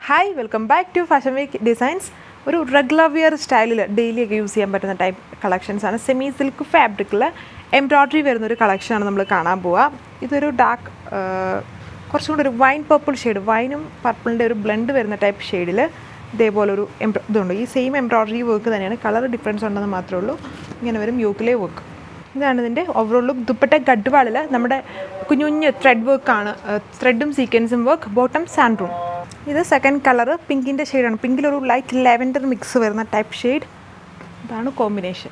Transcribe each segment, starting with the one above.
Hi welcome back to fashion week designs. ഒരു regular wear സ്റ്റൈലിൽ ഡെയിലിയൊക്കെ യൂസ് ചെയ്യാൻ പറ്റുന്ന ടൈപ്പ് കളക്ഷൻസാണ്. സെമി സിൽക്ക് ഫാബ്രിക്കിൽ എംബ്രോയ്ഡറി വരുന്നൊരു കളക്ഷനാണ് നമ്മൾ കാണാൻ പോവുക. ഇതൊരു ഡാർക്ക് കുറച്ചും കൂടി ഒരു വൈൻ പർപ്പിൾ ഷെയ്ഡ്, വൈനും പർപ്പിളിൻ്റെ ഒരു ബ്ലെൻഡ് വരുന്ന ടൈപ്പ് ഷെയ്ഡിൽ ഇതേപോലൊരു ഇതുണ്ട്. ഈ സെയിം എംബ്രോയ്ഡറി വർക്ക് തന്നെയാണ്, കളർ ഡിഫറൻസ് ഉണ്ടെന്ന് മാത്രമേ ഉള്ളൂ. ഇങ്ങനെ വരും യോക്കിലെ വർക്ക്. ഇതാണ് ഇതിൻ്റെ ഓവറോൾ ലുക്ക്. ദുപ്പട്ട ഗഡ്വാളിൽ നമ്മുടെ കുഞ്ഞു കുഞ്ഞ് ത്രെഡ് വർക്കാണ്, ത്രെഡും സീക്വൻസും വർക്ക്. ബോട്ടം സാൻഡൂൺ. ഇത് സെക്കൻഡ് കളർ പിങ്കിൻ്റെ ഷെയ്ഡാണ്. പിങ്കിലൊരു ലൈറ്റ് ലാവൻഡർ മിക്സ് വരുന്ന ടൈപ്പ് ഷെയ്ഡ്. ഇതാണ് കോമ്പിനേഷൻ.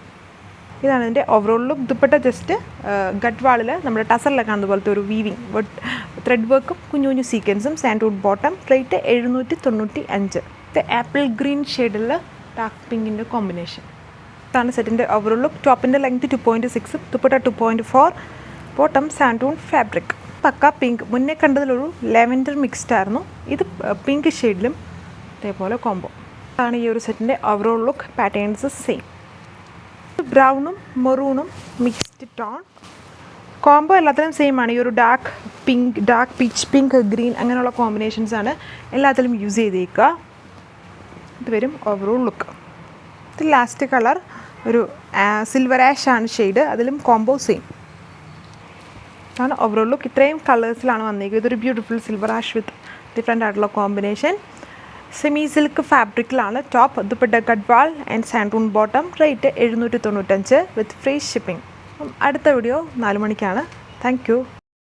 ഇതാണ് ഇതിൻ്റെ ഓവറോൾ ലുക്ക്. ദുപ്പട്ട ജസ്റ്റ് ഗഡ്വാളിൽ നമ്മുടെ ടസറിലൊക്കെ കാണുന്ന പോലത്തെ ഒരു വീവിങ് ത്രെഡ് വർക്കും കുഞ്ഞു കുഞ്ഞു സീക്വൻസും. സാൻഡൂൺ ബോട്ടം. റേറ്റ് 795. ഇത് ആപ്പിൾ ഗ്രീൻ ഷെയ്ഡിൽ ഡാർക്ക് പിങ്കിൻ്റെ കോമ്പിനേഷൻ. ഇതാണ് സെറ്റിൻ്റെ ഓവറോൾ ലുക്ക്. ടോപ്പിൻ്റെ ലെങ്ത് 2.6, ദുപ്പട്ട 2.4, ബോട്ടം സാൻഡൂൺ ഫാബ്രിക്. പക്ക പിങ്ക്. മുന്നേ കണ്ടതിലൊരു ലാവൻഡർ മിക്സ്ഡ് ആയിരുന്നു, ഇത് പിങ്ക് ഷെയ്ഡിലും ഇതേപോലെ കോംബോ. അതാണ് ഈ ഒരു സെറ്റിൻ്റെ ഓവറോൾ ലുക്ക്. Patterns same. ബ്രൗണും മെറൂണും മിക്സ്ഡ് ടോൺ കോംബോ എല്ലാത്തിലും സെയിം ആണ്. ഈ ഒരു dark pink, dark peach pink, green അങ്ങനെയുള്ള കോമ്പിനേഷൻസാണ് എല്ലാത്തിലും യൂസ് ചെയ്തേക്കുക. ഇത് വരും ഓവറോൾ ലുക്ക്. ഇത് ലാസ്റ്റ് കളർ ഒരു സിൽവർ ആഷ് ആണ് ഷെയ്ഡ്, അതിലും കോംബോ സെയിം ആണ് ഓവറോൾ ലുക്ക്. ഇത്രയും കളേഴ്സിലാണ് വന്നിരിക്കുന്നത്. ഇതൊരു beautiful silver ash with different ആയിട്ടുള്ള കോമ്പിനേഷൻ. സെമി സിൽക്ക് ഫാബ്രിക്കിലാണ് ടോപ്പ്. ദുപ്പട്ട ഗഡ്വാൾ ആൻഡ് സാൻഡൂൺ ബോട്ടം. റേറ്റ് 795 വിത്ത് ഫ്രീ ഷിപ്പിംഗ്. അടുത്ത വീഡിയോ 4 മണിക്കാണ്. Thank you.